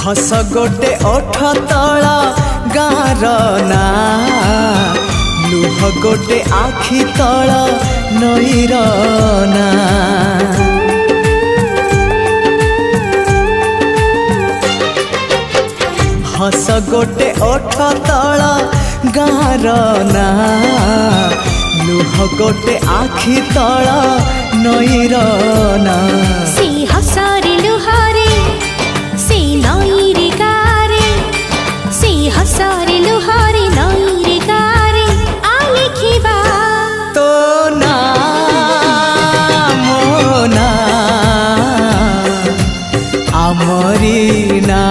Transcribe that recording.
हस गोटे ओठ तला गार ना लुह गोटे आखि तल नईर ना हस गोटे ओठ तला गार ना लुह गोटे आखि तल नईर ना से हसरे लुहारे से नईरे गारे से हसरे लुहारे नईरे गारे आ लिखिबा तो ना मोना आमरी ना